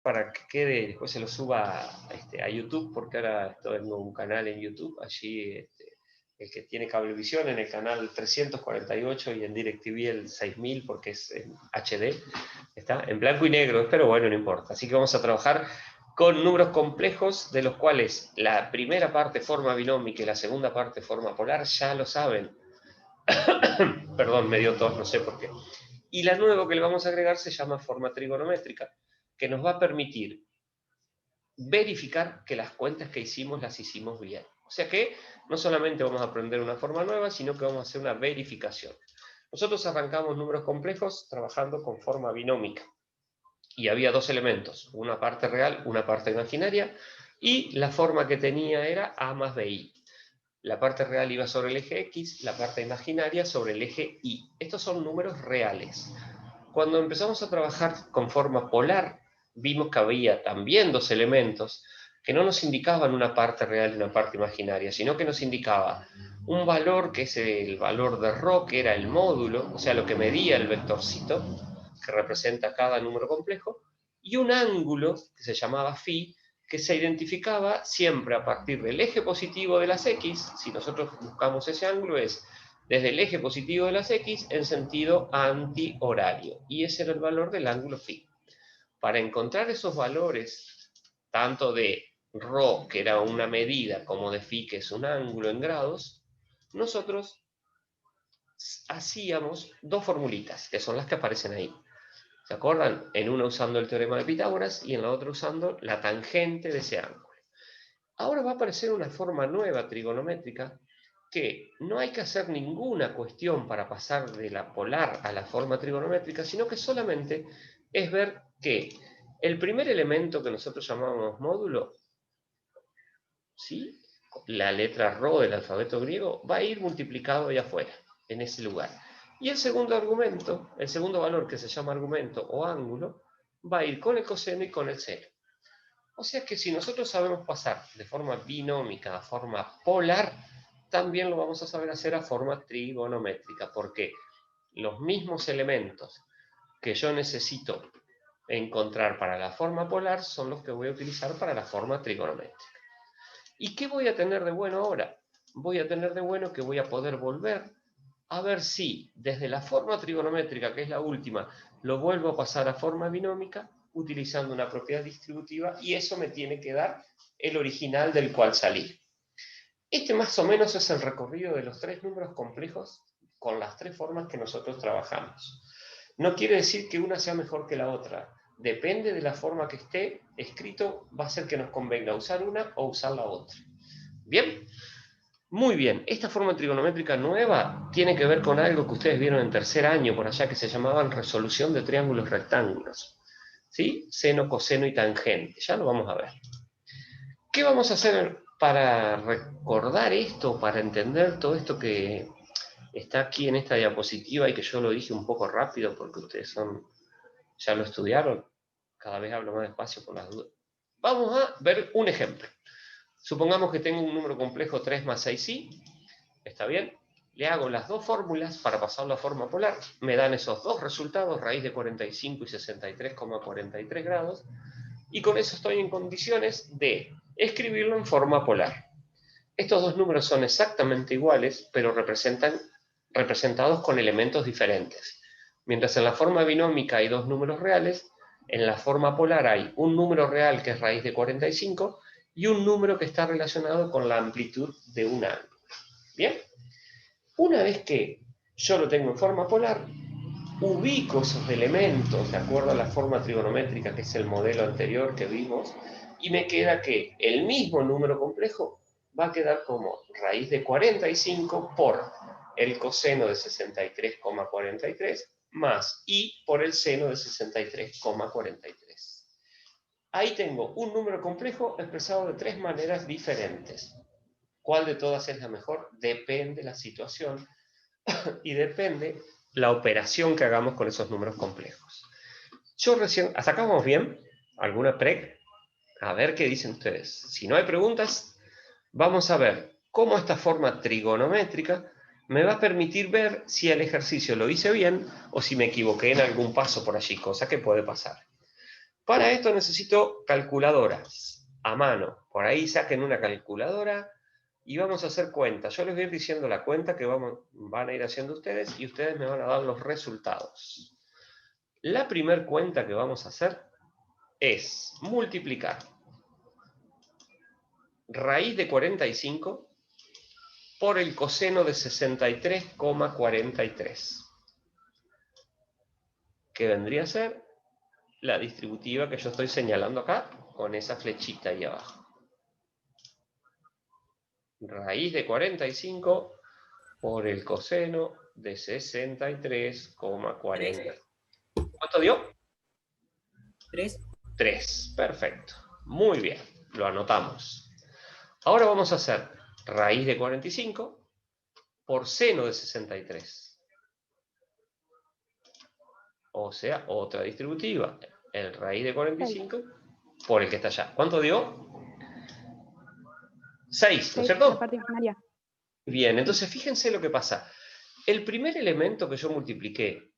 para que quede, después se lo suba a YouTube, porque ahora estoy en un canal en YouTube, allí el que tiene Cablevisión en el canal 348 y en DirecTV el 6000 porque es en HD, está en blanco y negro, pero bueno, no importa. Así que vamos a trabajar con números complejos, de los cuales la primera parte forma binómica y la segunda parte forma polar, ya lo saben. Perdón, me dio tos, no sé por qué. Y la nueva que le vamos a agregar se llama forma trigonométrica, que nos va a permitir verificar que las cuentas que hicimos las hicimos bien. O sea que no solamente vamos a aprender una forma nueva, sino que vamos a hacer una verificación. Nosotros arrancamos números complejos trabajando con forma binómica. Y había dos elementos, una parte real, una parte imaginaria, y la forma que tenía era A más BI. La parte real iba sobre el eje X, la parte imaginaria sobre el eje Y. Estos son números reales. Cuando empezamos a trabajar con forma polar, vimos que había también dos elementos que no nos indicaban una parte real y una parte imaginaria, sino que nos indicaba un valor que es el valor de ρ, que era el módulo, o sea, lo que medía el vectorcito, que representa cada número complejo, y un ángulo que se llamaba phi, que se identificaba siempre a partir del eje positivo de las X. Si nosotros buscamos ese ángulo, es desde el eje positivo de las X en sentido antihorario. Y ese era el valor del ángulo phi. Para encontrar esos valores, tanto de ρ, que era una medida, como de phi, que es un ángulo en grados, nosotros hacíamos dos formulitas, que son las que aparecen ahí. ¿Se acuerdan? En una usando el teorema de Pitágoras y en la otra usando la tangente de ese ángulo. Ahora va a aparecer una forma nueva trigonométrica que no hay que hacer ninguna cuestión para pasar de la polar a la forma trigonométrica, sino que solamente es ver que el primer elemento que nosotros llamamos módulo, ¿sí? La letra ρ del alfabeto griego, va a ir multiplicado allá afuera, en ese lugar. Y el segundo argumento, el segundo valor que se llama argumento o ángulo, va a ir con el coseno y con el seno. O sea que si nosotros sabemos pasar de forma binómica a forma polar, también lo vamos a saber hacer a forma trigonométrica, porque los mismos elementos que yo necesito encontrar para la forma polar son los que voy a utilizar para la forma trigonométrica. ¿Y qué voy a tener de bueno ahora? Voy a tener de bueno que voy a poder volver a ver si desde la forma trigonométrica, que es la última, lo vuelvo a pasar a forma binómica utilizando una propiedad distributiva, y eso me tiene que dar el original del cual salí. Este más o menos es el recorrido de los tres números complejos con las tres formas que nosotros trabajamos. No quiere decir que una sea mejor que la otra. Depende de la forma que esté escrito, va a ser que nos convenga usar una o usar la otra. ¿Bien? Muy bien, esta forma trigonométrica nueva tiene que ver con algo que ustedes vieron en tercer año por allá, que se llamaban resolución de triángulos rectángulos. ¿Sí? Seno, coseno y tangente. Ya lo vamos a ver. ¿Qué vamos a hacer para recordar esto, para entender todo esto que está aquí en esta diapositiva y que yo lo dije un poco rápido porque ustedes ya lo estudiaron? Cada vez hablo más despacio por las dudas. Vamos a ver un ejemplo. Supongamos que tengo un número complejo 3 más 6i, ¿está bien? Le hago las dos fórmulas para pasarlo a forma polar, me dan esos dos resultados, raíz de 45 y 63,43 grados, y con eso estoy en condiciones de escribirlo en forma polar. Estos dos números son exactamente iguales, pero representados con elementos diferentes. Mientras en la forma binómica hay dos números reales, en la forma polar hay un número real que es raíz de 45 y un número que está relacionado con la amplitud de un ángulo. ¿Bien? Una vez que yo lo tengo en forma polar, ubico esos elementos de acuerdo a la forma trigonométrica, que es el modelo anterior que vimos, y me queda que el mismo número complejo va a quedar como raíz de 45 por el coseno de 63,43 más i por el seno de 63,43. Ahí tengo un número complejo expresado de tres maneras diferentes. ¿Cuál de todas es la mejor? Depende la situación y depende la operación que hagamos con esos números complejos. Yo recién, ¿hasta acá vamos bien? ¿Alguna pre? A ver qué dicen ustedes. Si no hay preguntas, vamos a ver cómo esta forma trigonométrica me va a permitir ver si el ejercicio lo hice bien o si me equivoqué en algún paso por allí, cosa que puede pasar. Para esto necesito calculadoras a mano. Por ahí saquen una calculadora y vamos a hacer cuentas. Yo les voy a ir diciendo la cuenta que van a ir haciendo ustedes y ustedes me van a dar los resultados. La primera cuenta que vamos a hacer es multiplicar raíz de 45 por el coseno de 63,43. Que vendría a ser la distributiva que yo estoy señalando acá con esa flechita ahí abajo. Raíz de 45 por el coseno de 63,40. ¿Cuánto dio? 3. 3. Perfecto. Muy bien. Lo anotamos. Ahora vamos a hacer raíz de 45 por seno de 63. O sea, otra distributiva. El raíz de 45 por el que está allá. ¿Cuánto dio? 6, ¿no es cierto? La parte imaginaria. Bien, entonces fíjense lo que pasa. El primer elemento que yo multipliqué,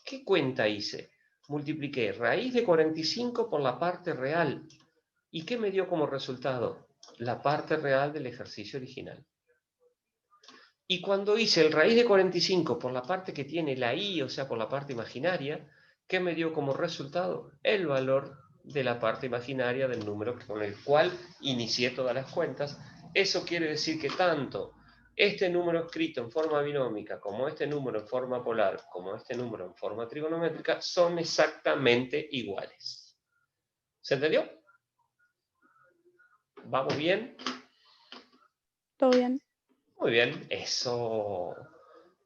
¿qué cuenta hice? Multipliqué raíz de 45 por la parte real. ¿Y qué me dio como resultado? La parte real del ejercicio original. Y cuando hice el raíz de 45 por la parte que tiene la i, o sea, por la parte imaginaria, ¿qué me dio como resultado? El valor de la parte imaginaria del número con el cual inicié todas las cuentas. Eso quiere decir que tanto este número escrito en forma binómica, como este número en forma polar, como este número en forma trigonométrica, son exactamente iguales. ¿Se entendió? ¿Vamos bien? Todo bien. Muy bien, eso.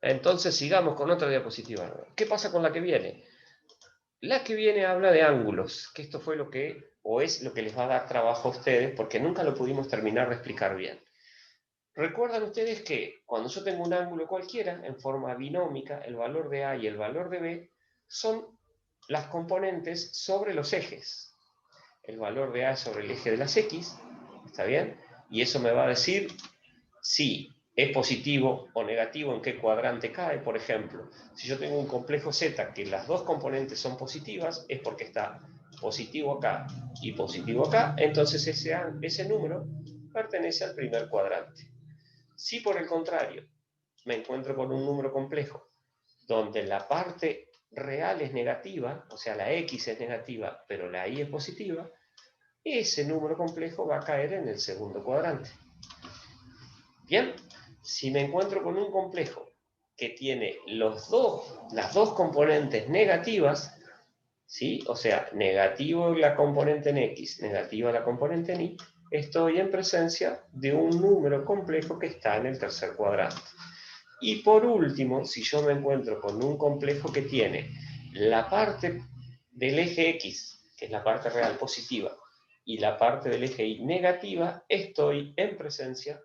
Entonces sigamos con otra diapositiva. ¿Qué pasa con la que viene? La que viene habla de ángulos, que esto fue lo que, o es lo que les va a dar trabajo a ustedes, porque nunca lo pudimos terminar de explicar bien. Recuerdan ustedes que cuando yo tengo un ángulo cualquiera, en forma binómica, el valor de A y el valor de B son las componentes sobre los ejes. El valor de A es sobre el eje de las X, ¿está bien? Y eso me va a decir si es positivo o negativo, en qué cuadrante cae. Por ejemplo, si yo tengo un complejo Z que las dos componentes son positivas, es porque está positivo acá y positivo acá, entonces ese número pertenece al primer cuadrante. Si por el contrario me encuentro con un número complejo donde la parte real es negativa, o sea, la X es negativa, pero la Y es positiva, ese número complejo va a caer en el segundo cuadrante. Bien, si me encuentro con un complejo que tiene las dos componentes negativas, ¿sí? O sea, negativo la componente en X, negativa la componente en Y, estoy en presencia de un número complejo que está en el tercer cuadrante. Y por último, si yo me encuentro con un complejo que tiene la parte del eje X, que es la parte real positiva, y la parte del eje Y negativa, estoy en presencia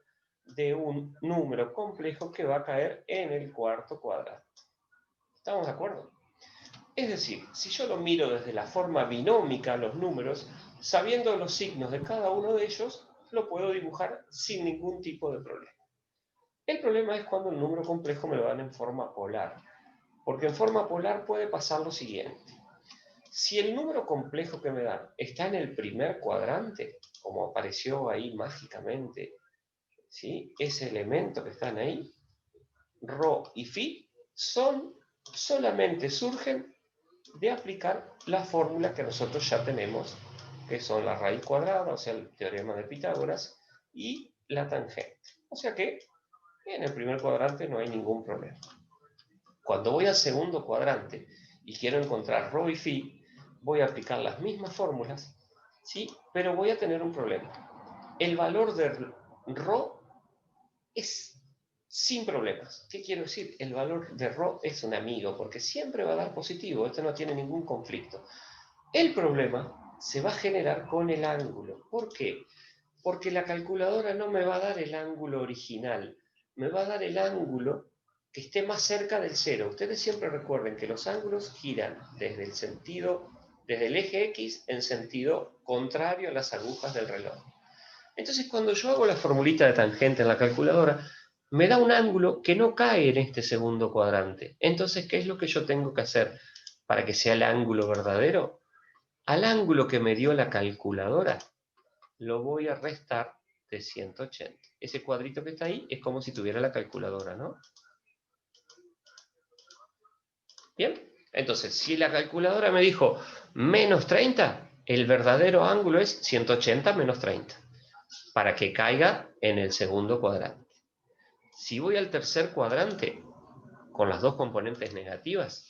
de un número complejo que va a caer en el cuarto cuadrante. ¿Estamos de acuerdo? Es decir, si yo lo miro desde la forma binómica, los números, sabiendo los signos de cada uno de ellos, lo puedo dibujar sin ningún tipo de problema. El problema es cuando el número complejo me lo dan en forma polar, porque en forma polar puede pasar lo siguiente. Si el número complejo que me dan está en el primer cuadrante, como apareció ahí mágicamente, ¿sí? Ese elemento que están ahí, Rho y Phi, solamente surgen de aplicar la fórmula que nosotros ya tenemos, que son la raíz cuadrada, o sea, el teorema de Pitágoras, y la tangente. O sea que en el primer cuadrante no hay ningún problema. Cuando voy al segundo cuadrante y quiero encontrar Rho y Phi, voy a aplicar las mismas fórmulas, ¿sí? Pero voy a tener un problema. El valor de Rho es sin problemas. ¿Qué quiero decir? El valor de Rho es un amigo, porque siempre va a dar positivo, esto no tiene ningún conflicto. El problema se va a generar con el ángulo. ¿Por qué? Porque la calculadora no me va a dar el ángulo original, me va a dar el ángulo que esté más cerca del cero. Ustedes siempre recuerden que los ángulos giran desde el eje X en sentido contrario a las agujas del reloj. Entonces, cuando yo hago la formulita de tangente en la calculadora, me da un ángulo que no cae en este segundo cuadrante. Entonces, ¿qué es lo que yo tengo que hacer para que sea el ángulo verdadero? al ángulo que me dio la calculadora, lo voy a restar de 180. Ese cuadrito que está ahí es como si tuviera la calculadora, ¿no? Bien, entonces, si la calculadora me dijo menos 30, el verdadero ángulo es 180 menos 30, para que caiga en el segundo cuadrante. Si voy al tercer cuadrante, con las dos componentes negativas,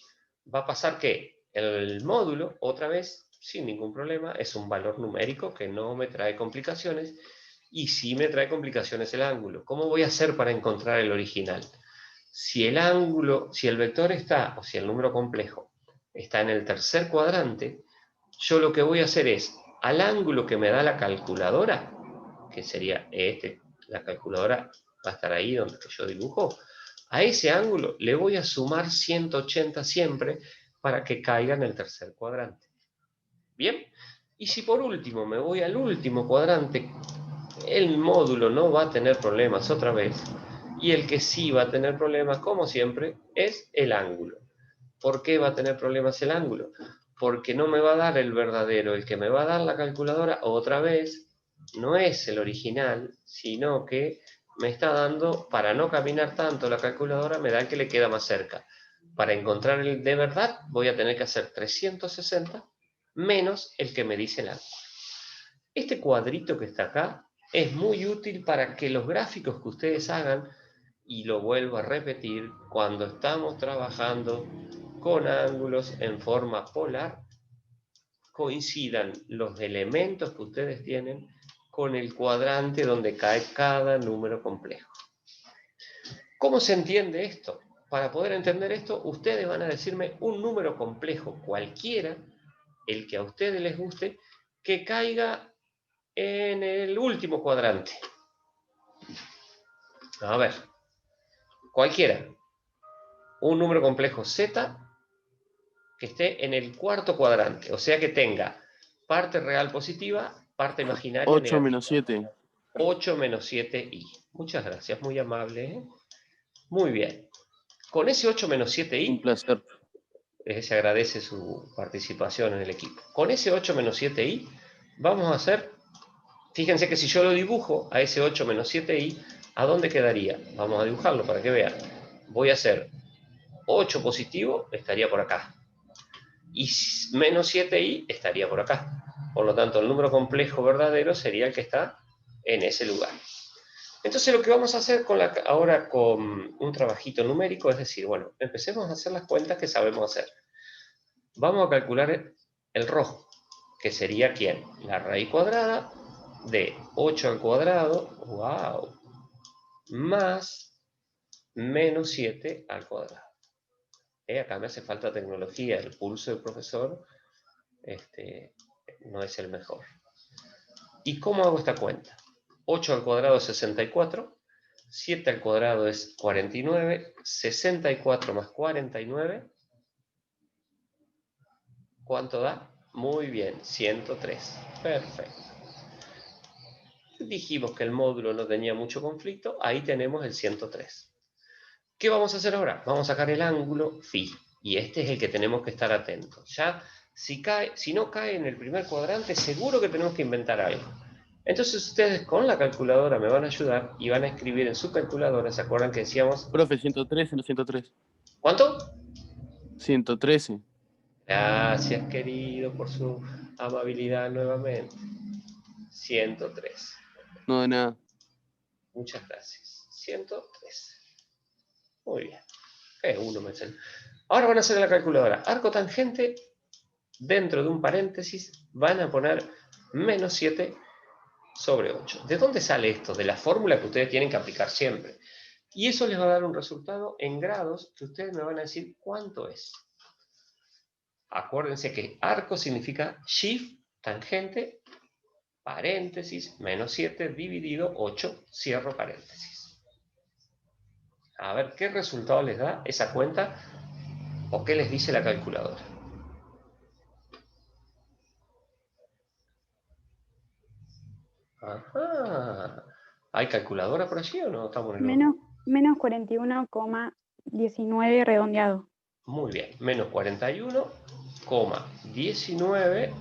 va a pasar que el módulo, otra vez, sin ningún problema, es un valor numérico que no me trae complicaciones, y sí me trae complicaciones el ángulo. ¿Cómo voy a hacer para encontrar el original? Si el ángulo, si el vector está, o si el número complejo está en el tercer cuadrante, yo lo que voy a hacer es, al ángulo que me da la calculadora, que sería este, la calculadora va a estar ahí donde yo dibujo, a ese ángulo le voy a sumar 180 siempre para que caiga en el tercer cuadrante. ¿Bien? Y si por último me voy al último cuadrante, el módulo no va a tener problemas otra vez, y el que sí va a tener problemas, como siempre, es el ángulo. ¿Por qué va a tener problemas el ángulo? Porque no me va a dar el verdadero, el que me va a dar la calculadora otra vez no es el original, sino que me está dando, para no caminar tanto la calculadora, me da el que le queda más cerca. Para encontrar el de verdad voy a tener que hacer 360 menos el que me dice el ángulo. Este cuadrito que está acá es muy útil para que los gráficos que ustedes hagan, y lo vuelvo a repetir, cuando estamos trabajando con ángulos en forma polar, coincidan los elementos que ustedes tienen con el cuadrante donde cae cada número complejo. ¿Cómo se entiende esto? Para poder entender esto, ustedes van a decirme un número complejo cualquiera, el que a ustedes les guste, que caiga en el último cuadrante. A ver, cualquiera. Un número complejo z que esté en el cuarto cuadrante, o sea que tenga parte real positiva, parte imaginaria 8 negativa. menos 7. 8 menos 7i. Muchas gracias, muy amable, ¿eh? Muy bien. Con ese 8 menos 7i, Un placer. se agradece su participación en el equipo. Con ese 8 menos 7i, vamos a hacer, fíjense que si yo lo dibujo a ese 8 menos 7i, ¿a dónde quedaría? Vamos a dibujarlo para que vean. Voy a hacer 8 positivo, estaría por acá. Y menos 7i estaría por acá. Por lo tanto, el número complejo verdadero sería el que está en ese lugar. Entonces lo que vamos a hacer ahora con un trabajito numérico es decir, bueno, empecemos a hacer las cuentas que sabemos hacer. Vamos a calcular el rojo, que sería ¿quién? La raíz cuadrada de 8 al cuadrado, wow, más menos 7 al cuadrado. Acá me hace falta tecnología, el pulso del profesor no es el mejor. ¿Y cómo hago esta cuenta? 8 al cuadrado es 64, 7 al cuadrado es 49, 64 más 49, ¿cuánto da? Muy bien, 103. Perfecto. Dijimos que el módulo no tenía mucho conflicto, ahí tenemos el 103. ¿Qué vamos a hacer ahora? Vamos a sacar el ángulo phi, y este es el que tenemos que estar atentos. Ya, si no cae en el primer cuadrante, seguro que tenemos que inventar algo. Entonces ustedes con la calculadora me van a ayudar y van a escribir en su calculadora, ¿se acuerdan que decíamos? Profe, 113 no 103. ¿Cuánto? 113. Gracias, querido, por su amabilidad nuevamente. 103. No de nada. Muchas gracias. 103. Muy bien. Uno me sale. Ahora van a hacer la calculadora. Arco tangente, dentro de un paréntesis, van a poner menos 7 sobre 8. ¿De dónde sale esto? De la fórmula que ustedes tienen que aplicar siempre. Y eso les va a dar un resultado en grados que ustedes me van a decir cuánto es. Acuérdense que arco significa shift, tangente, paréntesis, menos 7 dividido 8, cierro paréntesis. A ver qué resultado les da esa cuenta o qué les dice la calculadora. Ajá. ¿Hay calculadora por allí o no? Estamos en el horno. Menos 41,19 redondeado. Muy bien. Menos 41,19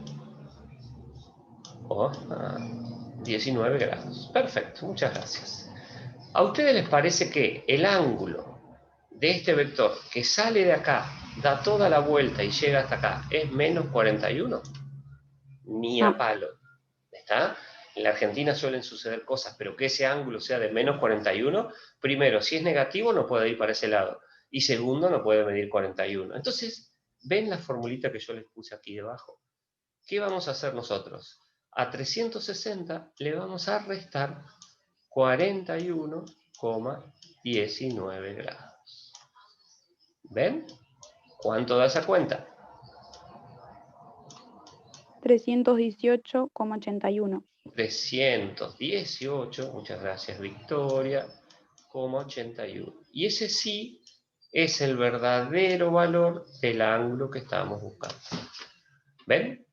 o a 19 grados. Perfecto, muchas gracias. ¿A ustedes les parece que el ángulo de este vector que sale de acá, da toda la vuelta y llega hasta acá, es menos 41? Ni a No. palo. ¿Está? En la Argentina suelen suceder cosas, pero que ese ángulo sea de menos 41, primero, si es negativo no puede ir para ese lado, y segundo, no puede medir 41. Entonces, ¿ven la formulita que yo les puse aquí debajo? ¿Qué vamos a hacer nosotros? A 360 le vamos a restar 41,19 grados. ¿Ven? ¿Cuánto da esa cuenta? 318,81. 318, muchas gracias Victoria, 81. Y ese sí es el verdadero valor del ángulo que estábamos buscando. ¿Ven?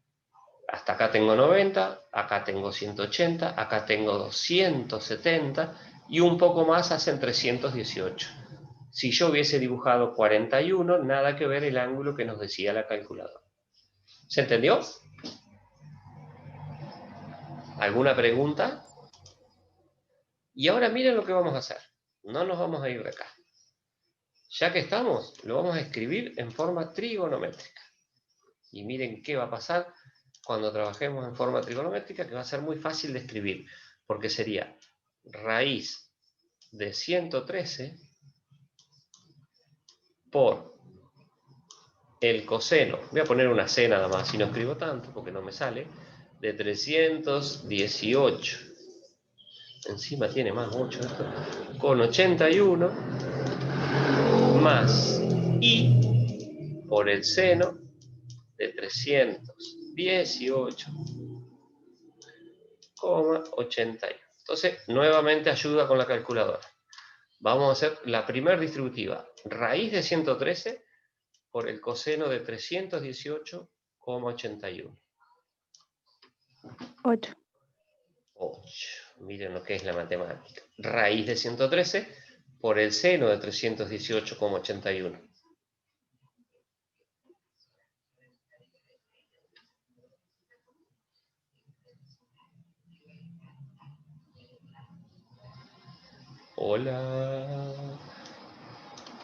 Hasta acá tengo 90, acá tengo 180, acá tengo 270 y un poco más hacen 318. Si yo hubiese dibujado 41, nada que ver el ángulo que nos decía la calculadora. ¿Se entendió? ¿Alguna pregunta? Y ahora miren lo que vamos a hacer. No nos vamos a ir de acá. Ya que estamos, lo vamos a escribir en forma trigonométrica. Y miren qué va a pasar cuando trabajemos en forma trigonométrica, que va a ser muy fácil de escribir, porque sería raíz de 113 por el coseno, voy a poner una C nada más, si no escribo tanto, porque no me sale, de 318, encima tiene más 8 esto, con 81, más I por el seno de 318,81. Entonces, nuevamente ayuda con la calculadora. Vamos a hacer la primera distributiva. Raíz de 113 por el coseno de 318,81. 8. 8. Miren lo que es la matemática. Raíz de 113 por el seno de 318,81. Hola.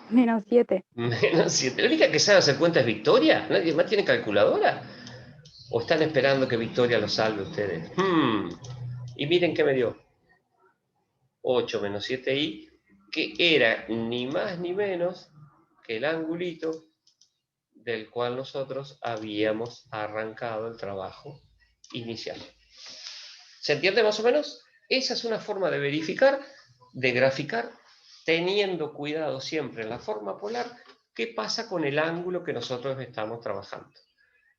Menos 7. Menos 7. La única que sabe hacer cuenta es Victoria. ¿Nadie más tiene calculadora? ¿O están esperando que Victoria los salve a ustedes? Y miren qué me dio. 8 menos 7i, que era ni más ni menos que el angulito del cual nosotros habíamos arrancado el trabajo inicial. ¿Se entiende más o menos? Esa es una forma de verificar, de graficar, teniendo cuidado siempre en la forma polar, qué pasa con el ángulo que nosotros estamos trabajando.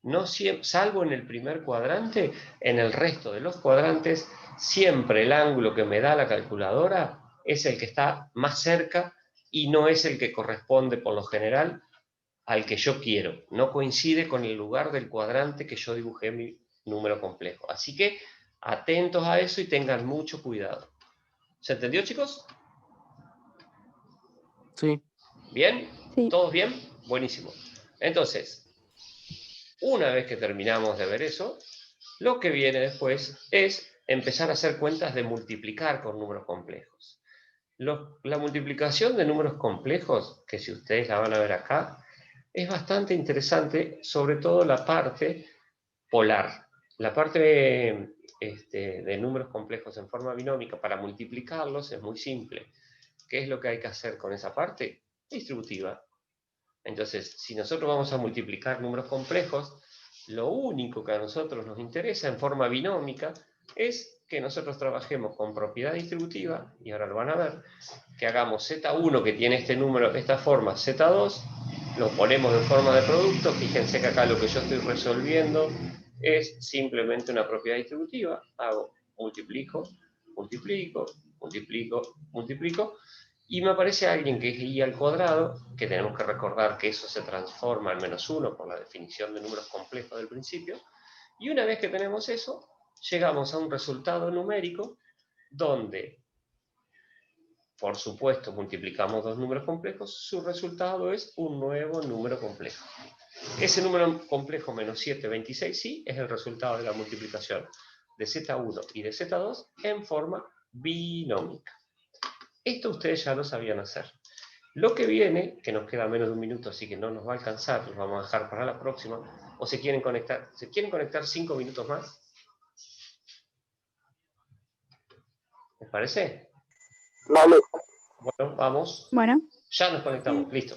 No siempre, salvo en el primer cuadrante, en el resto de los cuadrantes, siempre el ángulo que me da la calculadora es el que está más cerca y no es el que corresponde por lo general al que yo quiero. No coincide con el lugar del cuadrante que yo dibujé mi número complejo. Así que atentos a eso y tengan mucho cuidado. ¿Se entendió, chicos? Sí. ¿Bien? Sí. ¿Todos bien? Buenísimo. Entonces, una vez que terminamos de ver eso, lo que viene después es empezar a hacer cuentas de multiplicar con números complejos. La multiplicación de números complejos, que si ustedes la van a ver acá, es bastante interesante, sobre todo la parte polar. La parte de números complejos en forma binómica, para multiplicarlos es muy simple. ¿Qué es lo que hay que hacer con esa parte? Distributiva. Entonces, si nosotros vamos a multiplicar números complejos, lo único que a nosotros nos interesa en forma binómica es que nosotros trabajemos con propiedad distributiva, y ahora lo van a ver, que hagamos Z1 que tiene este número, esta forma, Z2, lo ponemos en forma de producto. Fíjense que acá lo que yo estoy resolviendo es simplemente una propiedad distributiva. Hago multiplico, multiplico, multiplico, multiplico, y me aparece alguien que es I al cuadrado, que tenemos que recordar que eso se transforma en -1 por la definición de números complejos del principio, y una vez que tenemos eso, llegamos a un resultado numérico donde, por supuesto, multiplicamos dos números complejos, su resultado es un nuevo número complejo. Ese número complejo menos 7, 26, sí, es el resultado de la multiplicación de Z1 y de Z2 en forma binómica. Esto ustedes ya lo sabían hacer. Lo que viene, que nos queda menos de un minuto, así que no nos va a alcanzar, los vamos a dejar para la próxima, o se quieren conectar 5 minutos más. ¿Les parece? Vale. Bueno, vamos. Bueno. Ya nos conectamos, listo.